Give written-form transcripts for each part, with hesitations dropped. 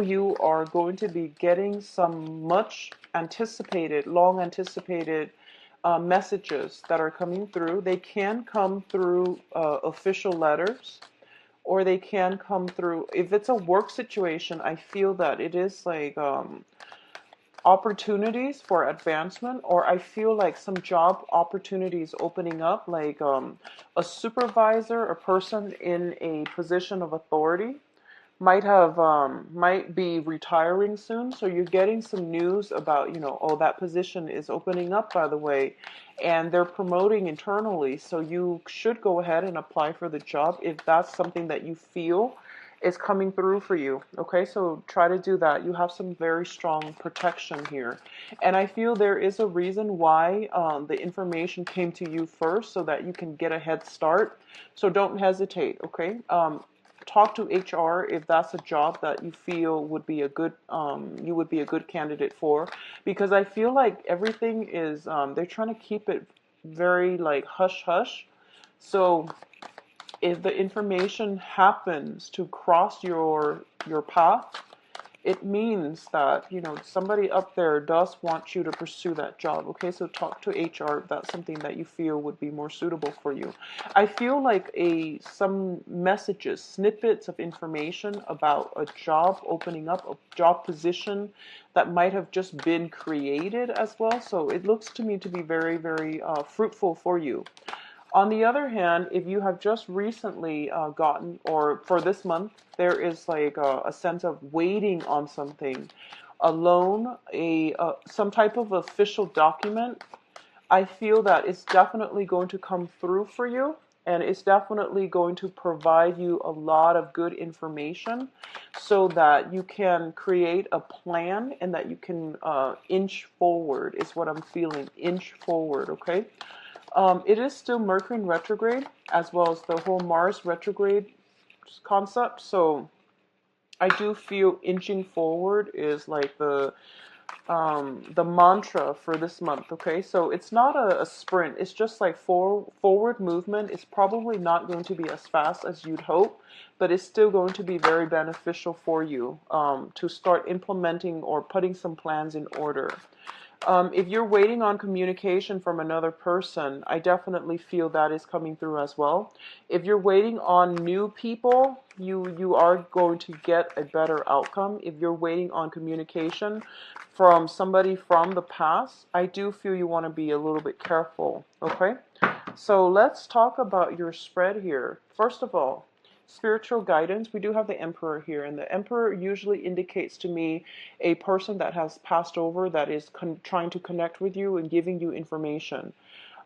you are going to be getting some much anticipated, long anticipated messages that are coming through. They can come through official letters, or they can come through, if it's a work situation, I feel that it is like opportunities for advancement, or I feel like some job opportunities opening up, like a supervisor, a person in a position of authority might be retiring soon, so you're getting some news about, oh, that position is opening up, by the way, and they're promoting internally, so you should go ahead and apply for the job if that's something that you feel is coming through for you. Okay, so try to do that. You have some very strong protection here, and I feel there is a reason why the information came to you first, so that you can get a head start. So don't hesitate. Okay, talk to HR if that's a job that you feel would be a good you would be a good candidate for, because I feel like everything is they're trying to keep it very like hush hush. So if the information happens to cross your path, it means that, somebody up there does want you to pursue that job. Okay, so talk to HR if that's something that you feel would be more suitable for you. I feel like some messages, snippets of information about a job opening up, a job position that might have just been created as well. So it looks to me to be very, very fruitful for you. On the other hand, if you have just recently gotten, or for this month, there is like a sense of waiting on something, a loan, some type of official document, I feel that it's definitely going to come through for you, and it's definitely going to provide you a lot of good information so that you can create a plan and that you can inch forward, is what I'm feeling. Inch forward, okay? It is still Mercury in retrograde, as well as the whole Mars retrograde concept. So I do feel inching forward is like the mantra for this month. Okay, so it's not a sprint. It's just like forward movement. It's probably not going to be as fast as you'd hope, but it's still going to be very beneficial for you to start implementing or putting some plans in order. If you're waiting on communication from another person, I definitely feel that is coming through as well. If you're waiting on new people, you are going to get a better outcome. If you're waiting on communication from somebody from the past, I do feel you want to be a little bit careful, okay? So let's talk about your spread here. First of all, spiritual guidance. We do have the Emperor here, and the Emperor usually indicates to me a person that has passed over, that is trying to connect with you and giving you information.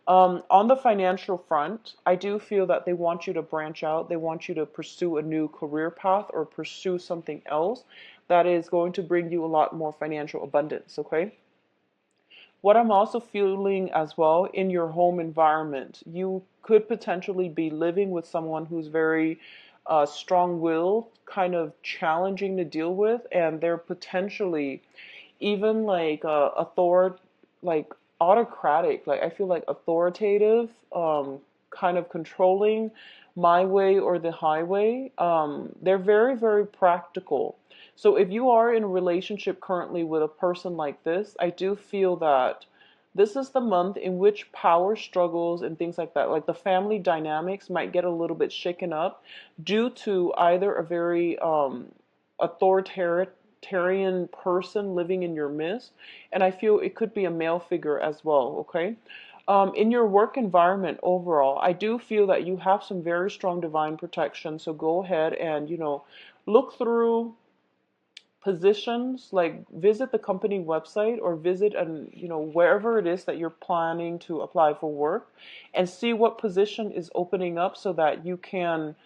On the financial front, I do feel that they want you to branch out. They want you to pursue a new career path or pursue something else that is going to bring you a lot more financial abundance, okay? What I'm also feeling as well, in your home environment, you could potentially be living with someone who's very strong-willed, kind of challenging to deal with, and they're potentially even like like autocratic. Like I feel like authoritative, kind of controlling, my way or the highway. They're very, very practical. So if you are in a relationship currently with a person like this, I do feel that this is the month in which power struggles and things like the family dynamics might get a little bit shaken up due to either a very authoritarian person living in your midst, and I feel it could be a male figure as well, okay? In your work environment overall, I do feel that you have some very strong divine protection, so go ahead and, look through positions, like visit the company website or visit and wherever it is that you're planning to apply for work, and see what position is opening up so that you can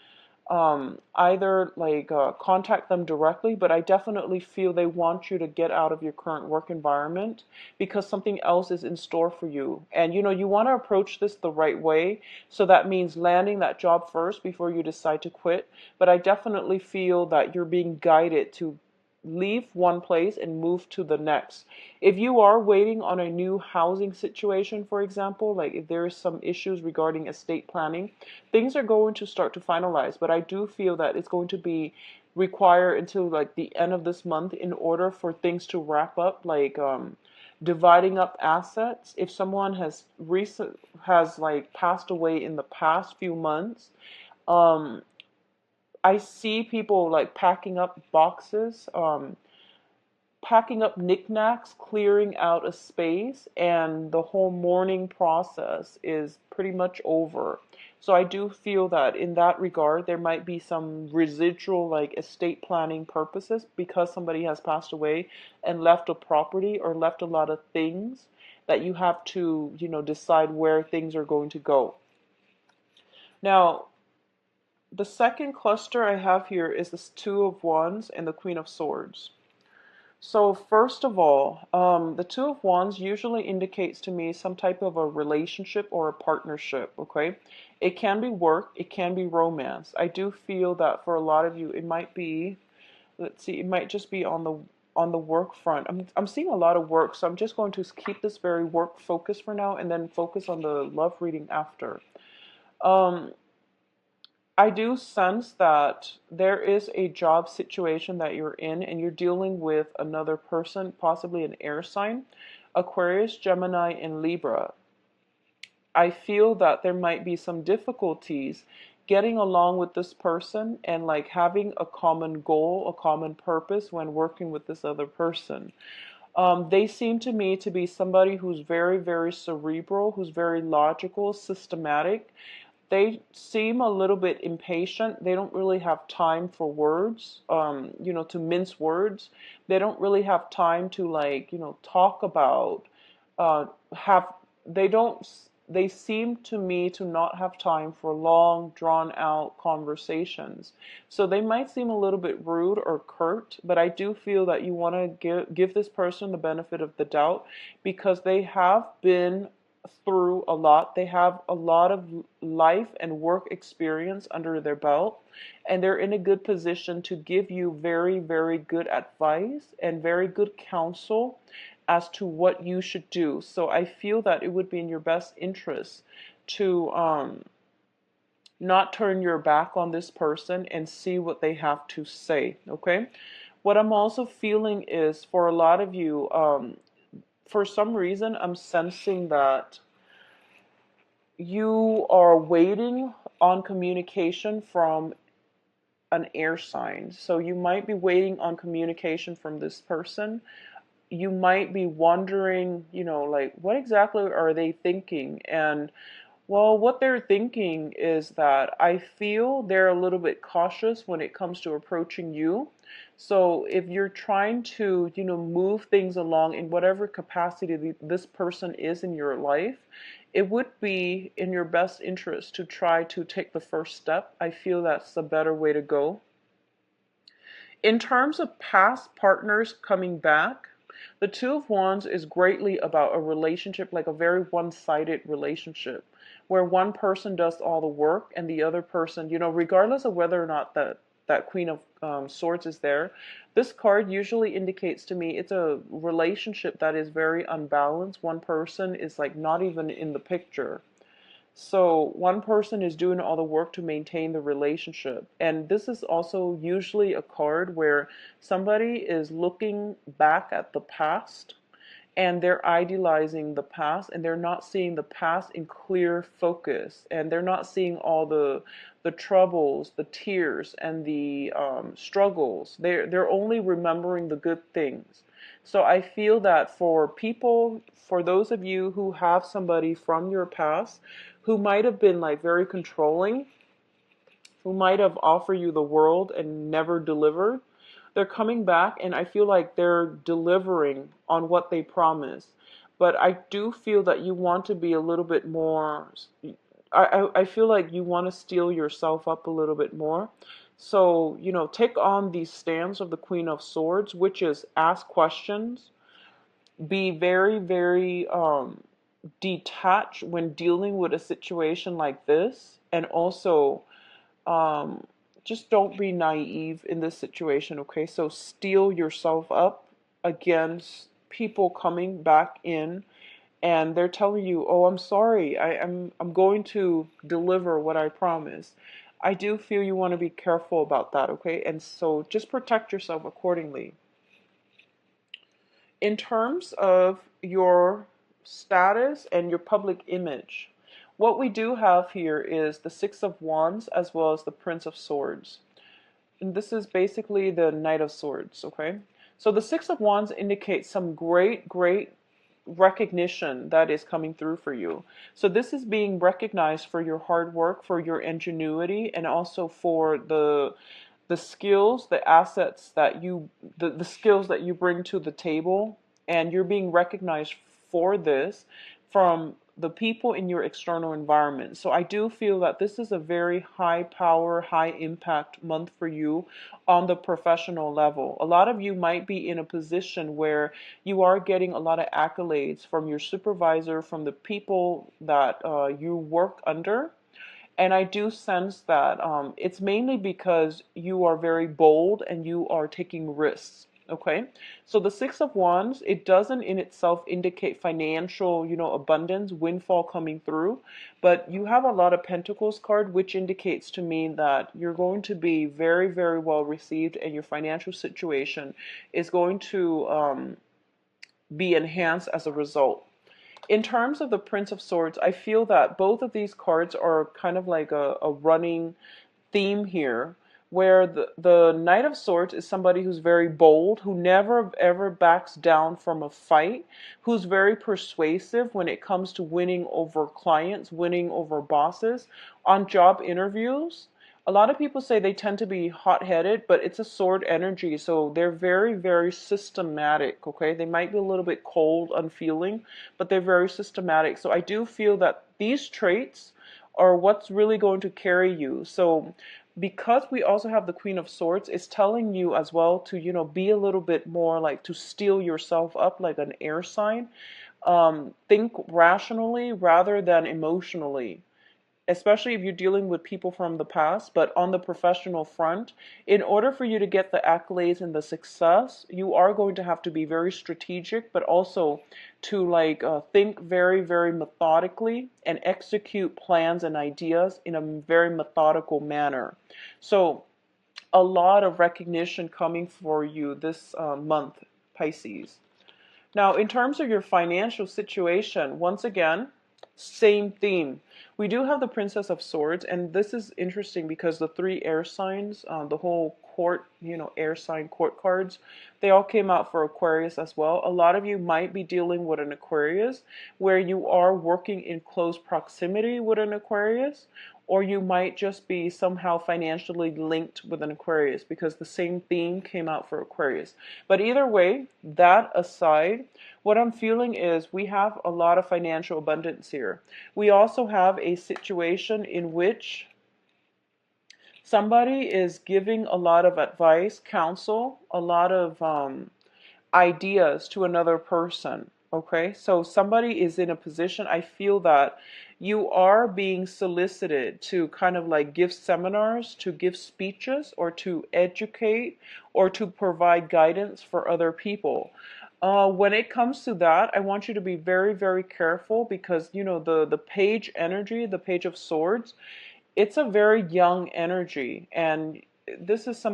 either like contact them directly, but I definitely feel they want you to get out of your current work environment because something else is in store for you. And you want to approach this the right way. So that means landing that job first before you decide to quit. But I definitely feel that you're being guided to leave one place and move to the next. If you are waiting on a new housing situation, for example, like if there is some issues regarding estate planning, things are going to start to finalize, but I do feel that it's going to be require until like the end of this month in order for things to wrap up, like dividing up assets. If someone has like passed away in the past few months, um, I see people like packing up boxes, packing up knickknacks, clearing out a space, and the whole mourning process is pretty much over. So I do feel that in that regard, there might be some residual like estate planning purposes because somebody has passed away and left a property or left a lot of things that you have to, decide where things are going to go. Now, the second cluster I have here is this Two of Wands and the Queen of Swords. So first of all, the Two of Wands usually indicates to me some type of a relationship or a partnership, okay? It can be work, it can be romance. I do feel that for a lot of you, it might be, let's see, it might just be on the work front. I'm seeing a lot of work, so I'm just going to keep this very work focused for now and then focus on the love reading after. Um, I do sense that there is a job situation that you're in and you're dealing with another person, possibly an air sign, Aquarius, Gemini, and Libra. I feel that there might be some difficulties getting along with this person and like having a common goal, a common purpose when working with this other person. They seem to me to be somebody who's very, very cerebral, who's very logical, systematic. They seem a little bit impatient. They don't really have time for words, to mince words. They don't really have time to like, talk about, have, they don't, they seem to me to not have time for long, drawn out conversations. So they might seem a little bit rude or curt, but I do feel that you want to give this person the benefit of the doubt because they have been through a lot. They have a lot of life and work experience under their belt, and they're in a good position to give you very, very good advice and very good counsel as to what you should do. So I feel that it would be in your best interest to not turn your back on this person and see what they have to say. Okay. What I'm also feeling is for a lot of you, for some reason, I'm sensing that you are waiting on communication from an air sign. So you might be waiting on communication from this person. You might be wondering, like, what exactly are they thinking? And well, what they're thinking is that I feel they're a little bit cautious when it comes to approaching you. So if you're trying to, move things along in whatever capacity this person is in your life, it would be in your best interest to try to take the first step. I feel that's the better way to go. In terms of past partners coming back, the Two of Wands is greatly about a relationship, like a very one-sided relationship, where one person does all the work and the other person, regardless of whether or not that Queen of Swords is there, this card usually indicates to me it's a relationship that is very unbalanced. One person is like not even in the picture. So one person is doing all the work to maintain the relationship. And this is also usually a card where somebody is looking back at the past and they're idealizing the past and they're not seeing the past in clear focus, and they're not seeing all the troubles, the tears, and the struggles. They're only remembering the good things. So I feel that for people, for those of you who have somebody from your past who might have been like very controlling, who might have offered you the world and never delivered, they're coming back and I feel like they're delivering on what they promised. But I do feel that you want to be a little bit more, I feel like you want to steel yourself up a little bit more. So, take on the stance of the Queen of Swords, which is ask questions, be very, very detached when dealing with a situation like this, and also um, just don't be naive in this situation, okay? So steel yourself up against people coming back in and they're telling you, "Oh, I'm sorry. I'm going to deliver what I promised." I do feel you want to be careful about that, okay? And so just protect yourself accordingly. In terms of your status and your public image, what we do have here is the Six of Wands as well as the Prince of Swords. And this is basically the Knight of Swords, okay? So the Six of Wands indicates some great recognition that is coming through for you. So this is being recognized for your hard work, for your ingenuity, and also for the skills, the assets that the skills that you bring to the table, and you're being recognized for this from the people in your external environment. So I do feel that this is a very high power, high impact month for you on the professional level. A lot of you might be in a position where you are getting a lot of accolades from your supervisor, from the people that you work under. And I do sense that it's mainly because you are very bold and you are taking risks. Okay, so the Six of Wands, it doesn't in itself indicate financial, abundance, windfall coming through, but you have a lot of Pentacles card, which indicates to me that you're going to be very well received, and your financial situation is going to be enhanced as a result. In terms of the Prince of Swords, I feel that both of these cards are kind of like a running theme here, where the Knight of Swords is somebody who's very bold, who never ever backs down from a fight, who's very persuasive when it comes to winning over clients, winning over bosses on job interviews. A lot of people say they tend to be hot-headed, but it's a sword energy, so they're very systematic, okay? They might be a little bit cold, unfeeling, but they're very systematic. So I do feel that these traits are what's really going to carry you. So because we also have the Queen of Swords, it's telling you as well to, be a little bit more like to steel yourself up like an air sign. Think rationally rather than emotionally, especially if you're dealing with people from the past. But on the professional front, in order for you to get the accolades and the success, you are going to have to be very strategic, but also to think very methodically and execute plans and ideas in a very methodical manner. So a lot of recognition coming for you this month, Pisces. Now, in terms of your financial situation, once again, same theme. We do have the Princess of Swords, and this is interesting because the three air signs, the whole court, air sign court cards, they all came out for Aquarius as well. A lot of you might be dealing with an Aquarius where you are working in close proximity with an Aquarius, or you might just be somehow financially linked with an Aquarius because the same theme came out for Aquarius. But either way, that aside, what I'm feeling is we have a lot of financial abundance here. We also have a situation in which somebody is giving a lot of advice, counsel, a lot of ideas to another person. Okay, so somebody is in a position, I feel that you are being solicited to kind of like give seminars, to give speeches, or to educate, or to provide guidance for other people. When it comes to that, I want you to be very careful because, the page energy, the Page of Swords, it's a very young energy. And this is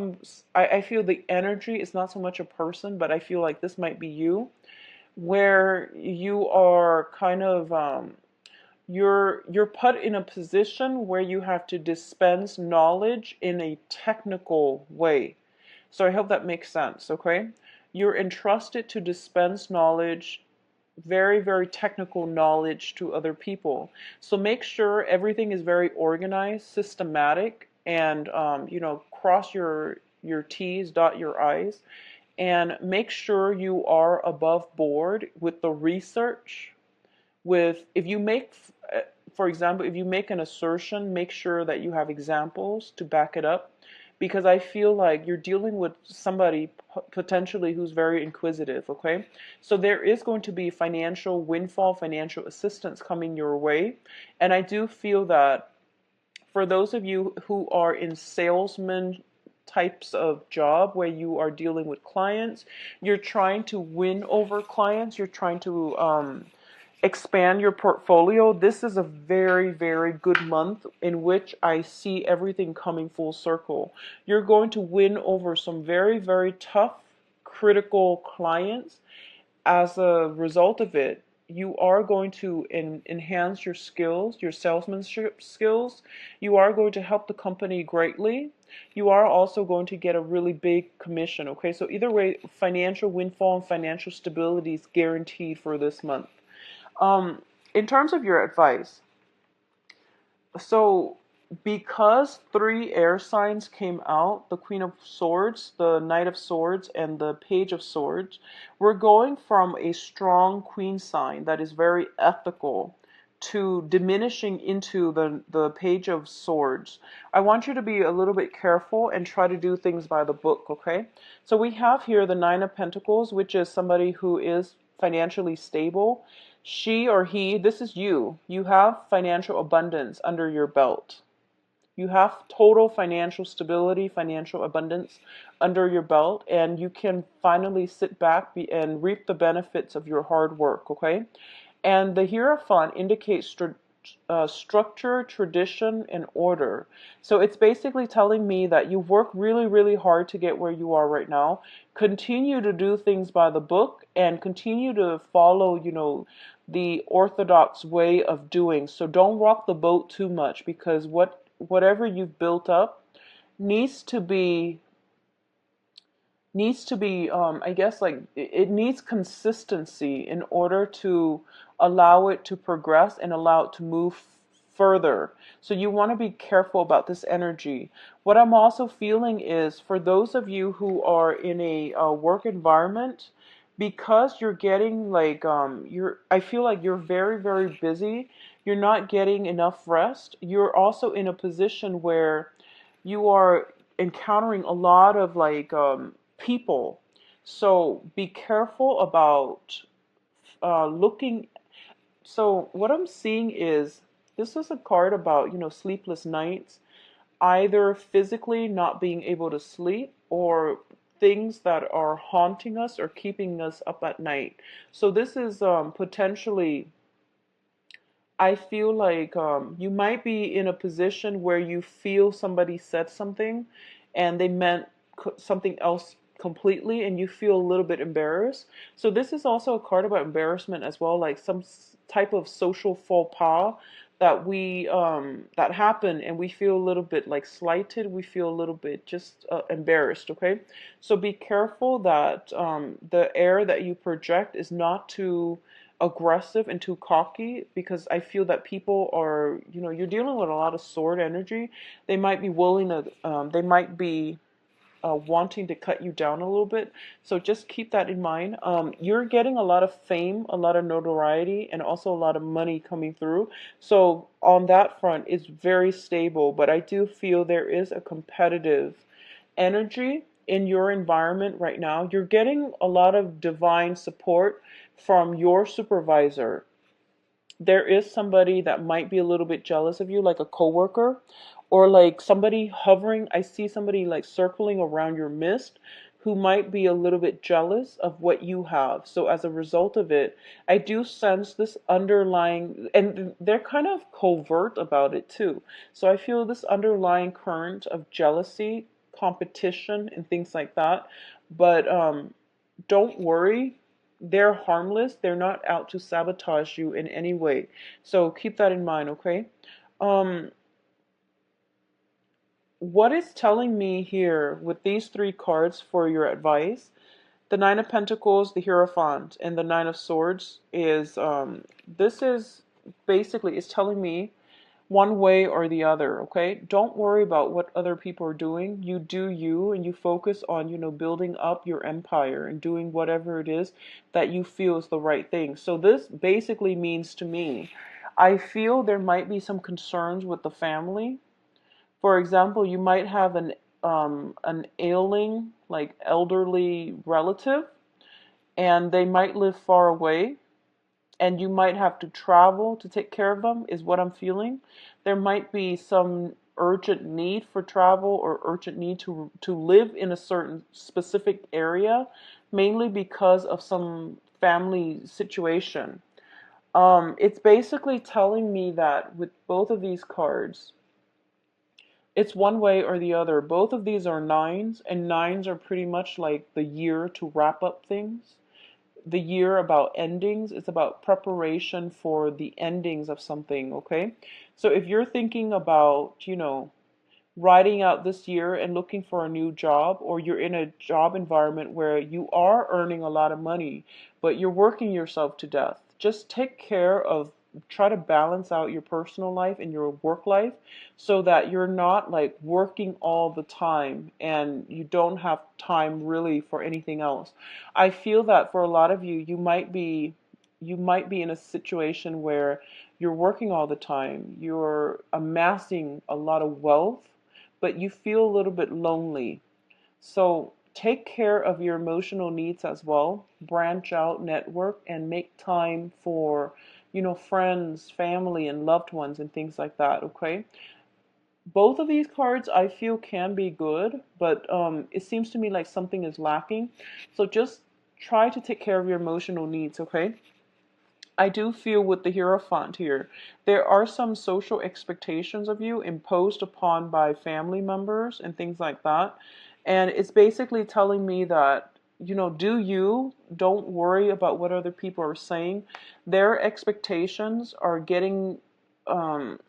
I feel the energy is not so much a person, but I feel like this might be you, where you are kind of you're put in a position where you have to dispense knowledge in a technical way. So I hope that makes sense, okay? You're entrusted to dispense knowledge, very technical knowledge to other people. So make sure everything is very organized, systematic, and cross your T's, dot your I's, and make sure you are above board with the research. If you make, for example, if you make an assertion, make sure that you have examples to back it up, because I feel like you're dealing with somebody potentially who's very inquisitive, okay? So there is going to be financial windfall, financial assistance coming your way. And I do feel that for those of you who are in salesman types of job where you are dealing with clients, you're trying to win over clients, you're trying to expand your portfolio, this is a very, very good month in which I see everything coming full circle. You're going to win over some very, very tough, critical clients. As a result of it, you are going to enhance your skills, your salesmanship skills. You are going to help the company greatly. You are also going to get a really big commission. Okay, so either way, financial windfall and financial stability is guaranteed for this month. Um, in terms of your advice, so because three air signs came out, the Queen of Swords, the Knight of Swords, and the Page of Swords, we're going from a strong Queen sign that is very ethical to diminishing into the Page of Swords. I want you to be a little bit careful and try to do things by the book, okay? So we have here the Nine of Pentacles, which is somebody who is financially stable. She or he, this is you. You have financial abundance under your belt. You have total financial stability, financial abundance under your belt, and you can finally sit back and reap the benefits of your hard work, okay? And the Hierophant indicates structure, tradition, and order. So it's basically telling me that you work really, really hard to get where you are right now. Continue to do things by the book and continue to follow, the orthodox way of doing. So don't rock the boat too much, because whatever you've built up needs to be I guess, like, it needs consistency in order to allow it to progress and allow it to move further. So you want to be careful about this energy. What I'm also feeling is, for those of you who are in a work environment, because you're getting like I feel like you're very, very busy, you're not getting enough rest. You're also in a position where you are encountering a lot of like people. So be careful about looking. So what I'm seeing is, this is a card about, sleepless nights, either physically not being able to sleep, or things that are haunting us or keeping us up at night. So this is potentially, I feel like you might be in a position where you feel somebody said something and they meant something else completely, and you feel a little bit embarrassed. So this is also a card about embarrassment as well, like some type of social faux pas that that happen, and we feel a little bit like slighted. We feel a little bit just embarrassed. Okay, so be careful that the air that you project is not too aggressive and too cocky, because I feel that people are, you're dealing with a lot of sword energy. They might be willing to, they might be wanting to cut you down a little bit. So just keep that in mind. You're getting a lot of fame, a lot of notoriety, and also a lot of money coming through. So on that front, it's very stable, but I do feel there is a competitive energy in your environment right now. You're getting a lot of divine support from your supervisor. There is somebody that might be a little bit jealous of you, like a coworker, or like somebody hovering. I see somebody like circling around your mist, who might be a little bit jealous of what you have. So as a result of it, I do sense this underlying, and they're kind of covert about it too. So I feel this underlying current of jealousy, competition, and things like that. But don't worry, they're harmless. They're not out to sabotage you in any way. So keep that in mind, okay? Um, what is telling me here with these three cards for your advice, the Nine of Pentacles, the Hierophant, and the Nine of Swords, is this is basically, it's telling me one way or the other, okay? Don't worry about what other people are doing. You do you, and you focus on, building up your empire and doing whatever it is that you feel is the right thing. So this basically means to me, I feel there might be some concerns with the family. For example, you might have an ailing, like elderly relative, and they might live far away, and you might have to travel to take care of them, is what I'm feeling. There might be some urgent need for travel, or urgent need to live in a certain specific area, mainly because of some family situation. It's basically telling me that with both of these cards, it's one way or the other. Both of these are nines, and nines are pretty much like the year to wrap up things. The year about endings. It's about preparation for the endings of something, okay? So if you're thinking about, riding out this year and looking for a new job, or you're in a job environment where you are earning a lot of money, but you're working yourself to death, just take care of, try to balance out your personal life and your work life so that you're not like working all the time and you don't have time really for anything else. I feel that for a lot of you, you might be in a situation where you're working all the time, you're amassing a lot of wealth, but you feel a little bit lonely. So take care of your emotional needs as well. Branch out, network, and make time for, friends, family, and loved ones and things like that, okay? Both of these cards I feel can be good, but it seems to me like something is lacking. So just try to take care of your emotional needs, okay? I do feel with the Hierophant here, there are some social expectations of you imposed upon by family members and things like that. And it's basically telling me that, don't worry about what other people are saying. Their expectations are getting, um,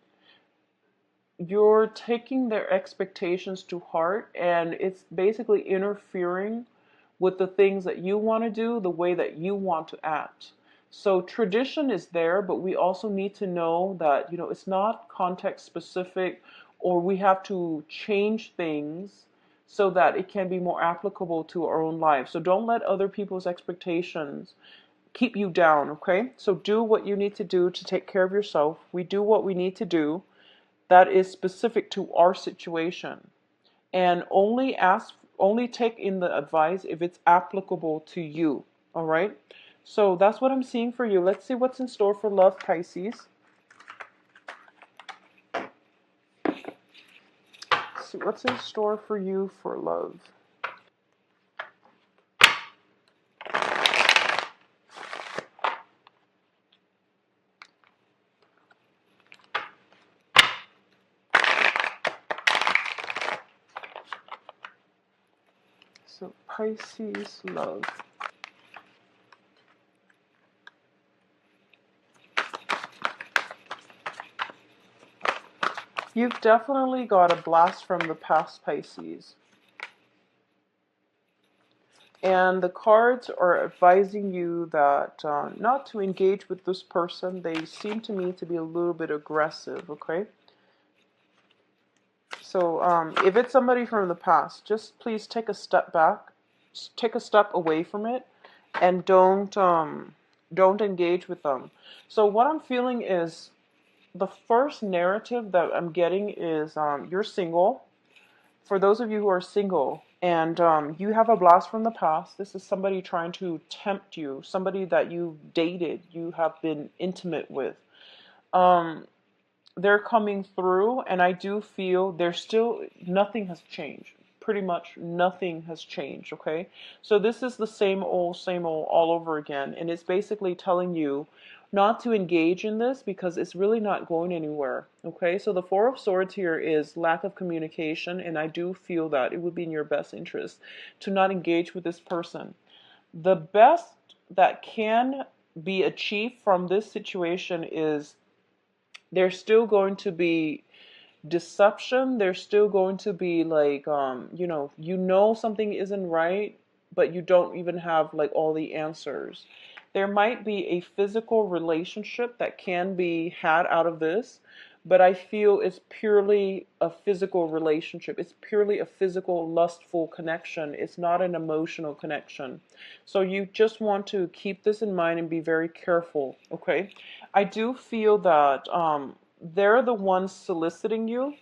you're taking their expectations to heart, and it's basically interfering with the things that you want to do, the way that you want to act. So tradition is there, but we also need to know that, it's not context specific, or we have to change things so that it can be more applicable to our own life. So don't let other people's expectations keep you down, okay? So do what you need to do to take care of yourself. We do what we need to do that is specific to our situation, and only take in the advice if it's applicable to you. All right, so that's what I'm seeing for you. Let's see what's in store for love, Pisces. Let's see what's in store for you for love. So Pisces love. You've definitely got a blast from the past, Pisces. And the cards are advising you that not to engage with this person. They seem to me to be a little bit aggressive, okay? So if it's somebody from the past, just please take a step back, take a step away from it, and don't engage with them. So what I'm feeling is the first narrative that I'm getting is you're single. For those of you who are single and you have a blast from the past, this is somebody trying to tempt you, somebody that you dated, you have been intimate with. Um, they're coming through, and I do feel there's still nothing has changed. Pretty much nothing has changed, okay? So this is the same old all over again, and it's basically telling you not to engage in this because it's really not going anywhere, okay? So the Four of Swords here is lack of communication, and I do feel that it would be in your best interest to not engage with this person. The best that can be achieved from this situation is there's still going to be deception. There's still going to be like something isn't right, but you don't even have like all the answers. There might be a physical relationship that can be had out of this, but I feel it's purely a physical relationship. It's purely a physical, lustful connection. It's not an emotional connection. So you just want to keep this in mind and be very careful, okay? I do feel that they're the ones soliciting you.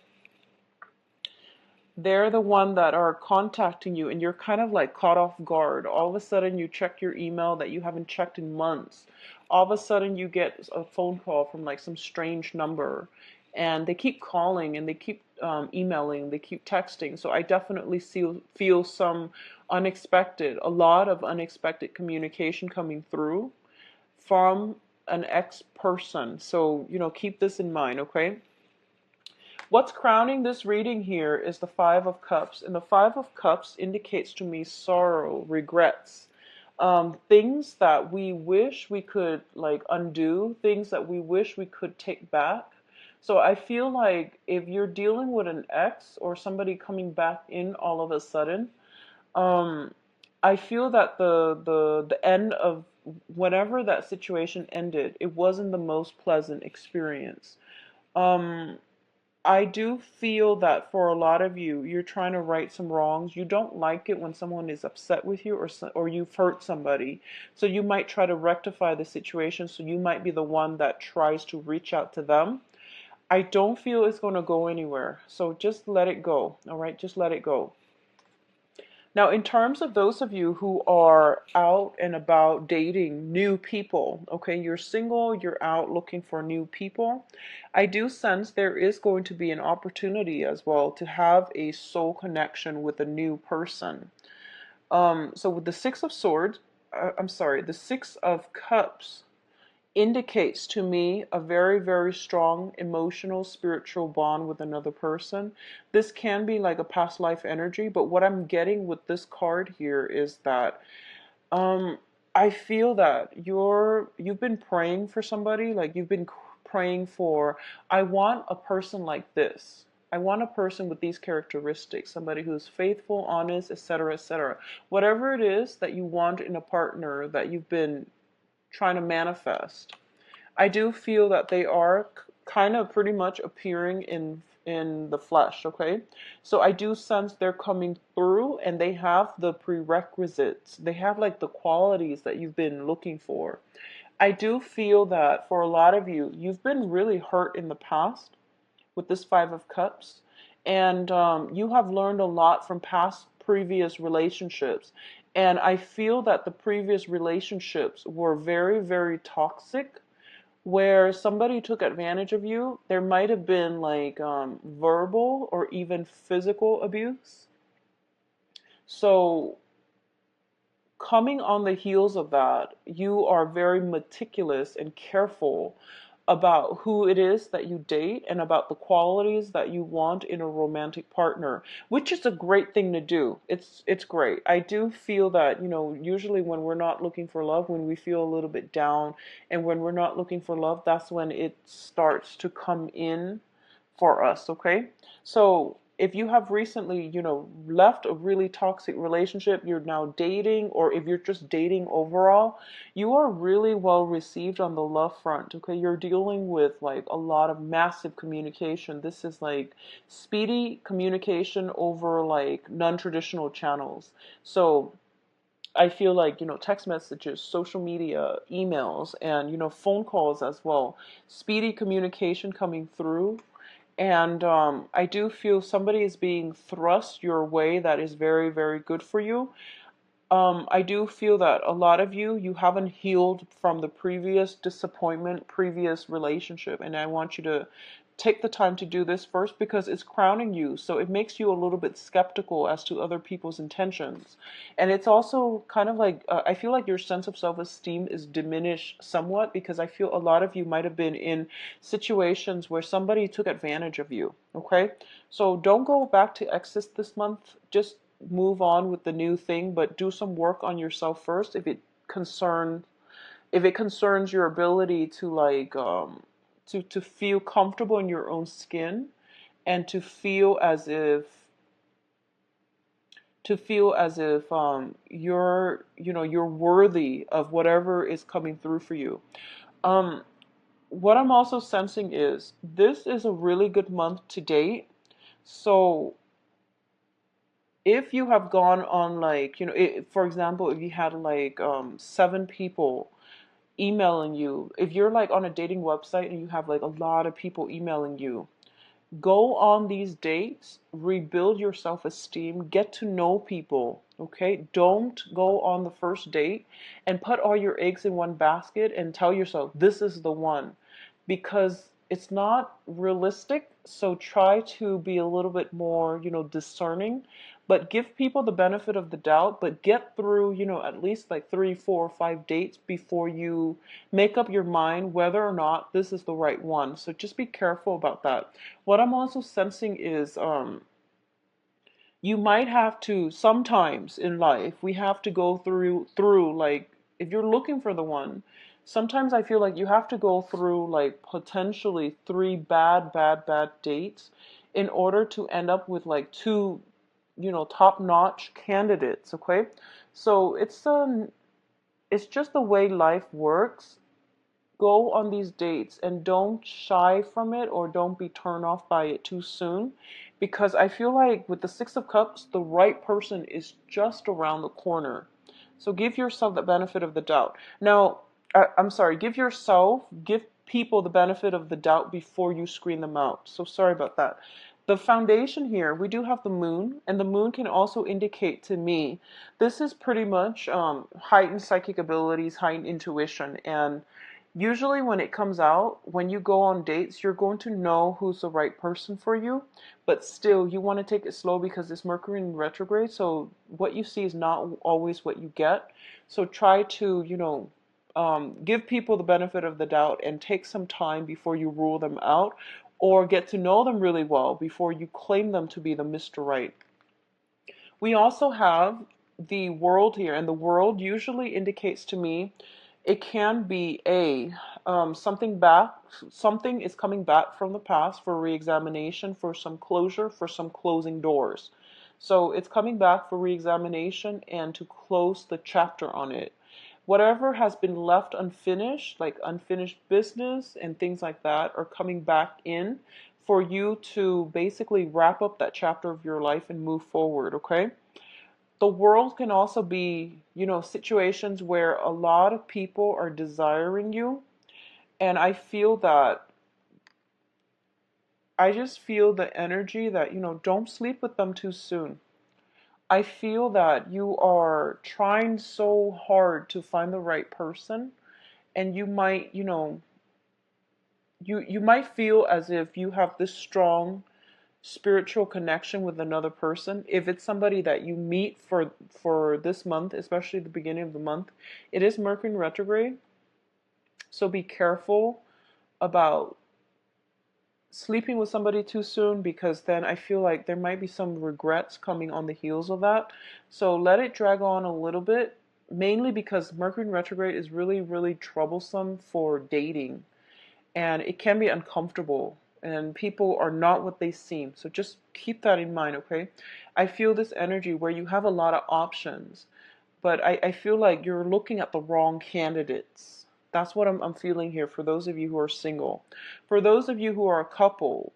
They're the one that are contacting you, and you're kind of like caught off guard. All of a sudden you check your email that you haven't checked in months. All of a sudden you get a phone call from like some strange number, and they keep calling and they keep emailing, they keep texting. So I definitely feel some a lot of unexpected communication coming through from an ex-person. So, keep this in mind, okay? What's crowning this reading here is the Five of Cups. And the Five of Cups indicates to me sorrow, regrets, things that we wish we could like undo, things that we wish we could take back. So I feel like if you're dealing with an ex or somebody coming back in all of a sudden, um, I feel that the end of whenever that situation ended, it wasn't the most pleasant experience. Um, I do feel that for a lot of you, you're trying to right some wrongs. You don't like it when someone is upset with you, or you've hurt somebody. So you might try to rectify the situation. So you might be the one that tries to reach out to them. I don't feel it's going to go anywhere. So just let it go. All right, just let it go. Now, in terms of those of you who are out and about dating new people, okay, you're single, you're out looking for new people, I do sense there is going to be an opportunity as well to have a soul connection with a new person. So with the Six of Swords, the Six of Cups indicates to me a very, very strong emotional, spiritual bond with another person. This can be like a past life energy, but what I'm getting with this card here is that um, I feel that you've been praying for somebody, like you've been praying for, I want a person like this. I want a person with these characteristics, somebody who's faithful, honest, etc., etc. Whatever it is that you want in a partner that you've been trying to manifest, I do feel that they are kind of pretty much appearing in the flesh, okay? So I do sense they're coming through and they have the prerequisites. They have like the qualities that you've been looking for. I do feel that for a lot of you, you've been really hurt in the past with this Five of Cups, and you have learned a lot from past previous relationships. And I feel that the previous relationships were very, very toxic, where somebody took advantage of you. There might have been like verbal or even physical abuse. So coming on the heels of that, you are very meticulous and careful about who it is that you date and about the qualities that you want in a romantic partner, which is a great thing to do. It's great. I do feel that, usually when we're not looking for love, when we feel a little bit down and when we're not looking for love, that's when it starts to come in for us, okay? So if you have recently, left a really toxic relationship, you're now dating, or if you're just dating overall, you are really well received on the love front, okay? You're dealing with like a lot of massive communication. This is like speedy communication over like non-traditional channels. So I feel like, text messages, social media, emails, and, phone calls as well. Speedy communication coming through. And I do feel somebody is being thrust your way that is very, very good for you. I do feel that a lot of you haven't healed from the previous disappointment, previous relationship. And I want you to take the time to do this first because it's crowning you. So it makes you a little bit skeptical as to other people's intentions. And it's also kind of like, I feel like your sense of self-esteem is diminished somewhat because I feel a lot of you might have been in situations where somebody took advantage of you. Okay? So don't go back to exes this month. Just move on with the new thing, but do some work on yourself first if it concerns your ability to like to feel comfortable in your own skin and to feel as if you're worthy of whatever is coming through for you. What I'm also sensing is this is a really good month to date. So if you have gone on like, for example, if you had like 7 people emailing you, if you're like on a dating website and you have like a lot of people emailing you, go on these dates, rebuild your self-esteem, get to know people, okay? Don't go on the first date and put all your eggs in one basket and tell yourself, this is the one, because it's not realistic. So try to be a little bit more, discerning. but give people the benefit of the doubt, but get through, at least like 3, 4, 5 dates before you make up your mind whether or not this is the right one. So just be careful about that. What I'm also sensing is you might have to, sometimes in life we have to go through like, if you're looking for the one, sometimes I feel like you have to go through like potentially three bad dates in order to end up with like two, top-notch candidates. Okay, so it's just the way life works. Go on these dates and don't shy from it or don't be turned off by it too soon, because I feel like with the Six of Cups, the right person is just around the corner. So give yourself the benefit of the doubt. Now, I'm sorry, give people the benefit of the doubt before you screen them out. So sorry about that. The foundation here, we do have the moon, and the moon can also indicate to me this is pretty much heightened psychic abilities, heightened intuition, and usually when it comes out, when you go on dates, you're going to know who's the right person for you, but still you want to take it slow because it's Mercury in retrograde, so what you see is not always what you get. So try to, give people the benefit of the doubt and take some time before you rule them out, or get to know them really well before you claim them to be the Mr. Right. We also have the world here, and the world usually indicates to me it can be something is coming back from the past for reexamination, for some closure, for some closing doors. So it's coming back for reexamination and to close the chapter on it. Whatever has been left unfinished, like unfinished business and things like that, are coming back in for you to basically wrap up that chapter of your life and move forward, okay? The world can also be, situations where a lot of people are desiring you. And I just feel the energy that, don't sleep with them too soon. I feel that you are trying so hard to find the right person, and you might, you might feel as if you have this strong spiritual connection with another person. If it's somebody that you meet for this month, especially the beginning of the month, it is Mercury in retrograde, so be careful about sleeping with somebody too soon, because then I feel like there might be some regrets coming on the heels of that. So let it drag on a little bit, mainly because Mercury in retrograde is really, really troublesome for dating, and it can be uncomfortable, and people are not what they seem. So just keep that in mind, okay? I feel this energy where you have a lot of options, but I feel like you're looking at the wrong candidates. That's what I'm feeling here for those of you who are single. For those of you who are a couple,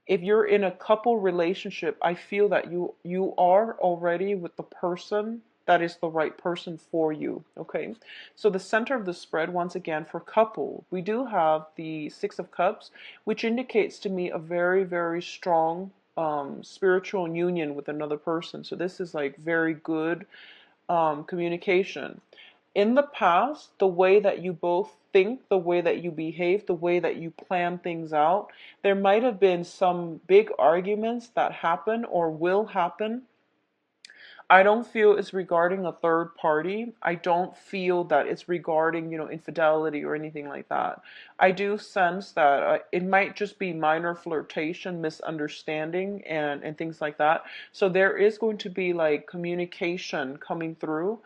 if you're in a couple relationship, I feel that you are already with the person that is the right person for you. Okay, so the center of the spread, once again, for couple, we do have the Six of Cups, which indicates to me a very, very strong spiritual union with another person. So this is like very good communication. In the past, the way that you both think, the way that you behave, the way that you plan things out, there might have been some big arguments that happen or will happen. I don't feel it's regarding a third party. I don't feel that it's regarding, infidelity or anything like that. I do sense that it might just be minor flirtation, misunderstanding, and things like that. So there is going to be like communication coming through.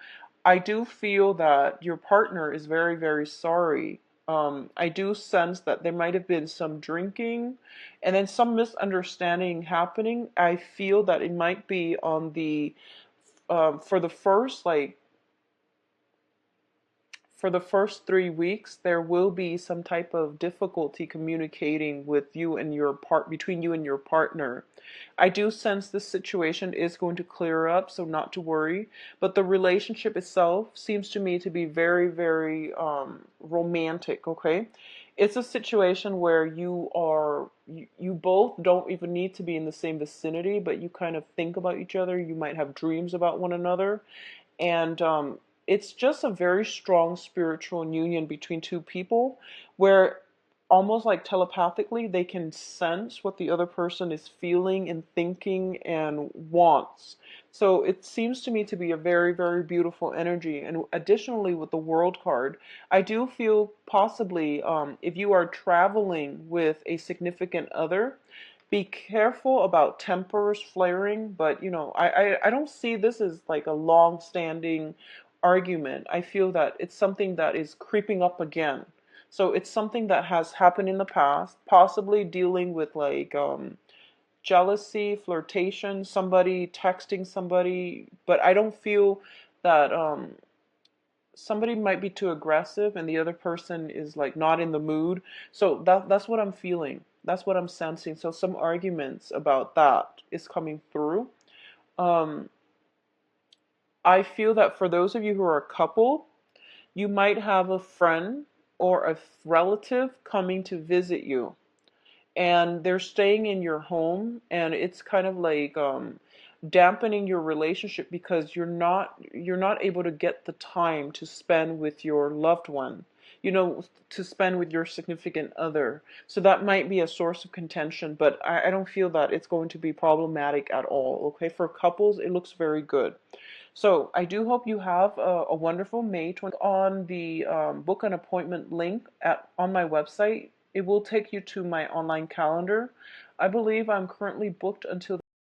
I do feel that your partner is very, very sorry. I do sense that there might have been some drinking and then some misunderstanding happening. I feel that it might be on the for the first for the first 3 weeks, there will be some type of difficulty communicating with you and between you and your partner. I do sense this situation is going to clear up, so not to worry. But the relationship itself seems to me to be very, very romantic. Okay, it's a situation where you both don't even need to be in the same vicinity, but you kind of think about each other. You might have dreams about one another, and it's just a very strong spiritual union between two people where almost like telepathically, they can sense what the other person is feeling and thinking and wants. So it seems to me to be a very, very beautiful energy. And additionally, with the World card, I do feel possibly if you are traveling with a significant other, be careful about tempers flaring. But I don't see this as like a long-standing argument. I feel that it's something that is creeping up again. So it's something that has happened in the past, possibly dealing with like jealousy, flirtation, somebody texting somebody, but I don't feel that somebody might be too aggressive and the other person is like not in the mood. So that's what I'm feeling. That's what I'm sensing. So some arguments about that is coming through. Um, I feel that for those of you who are a couple, you might have a friend or a relative coming to visit you, and they're staying in your home, and it's kind of like dampening your relationship because you're not able to get the time to spend with your loved one, to spend with your significant other. So that might be a source of contention, but I don't feel that it's going to be problematic at all. Okay, for couples, it looks very good. So I do hope you have a wonderful May 20 on the book an appointment link on my website. It will take you to my online calendar. I believe I'm currently booked until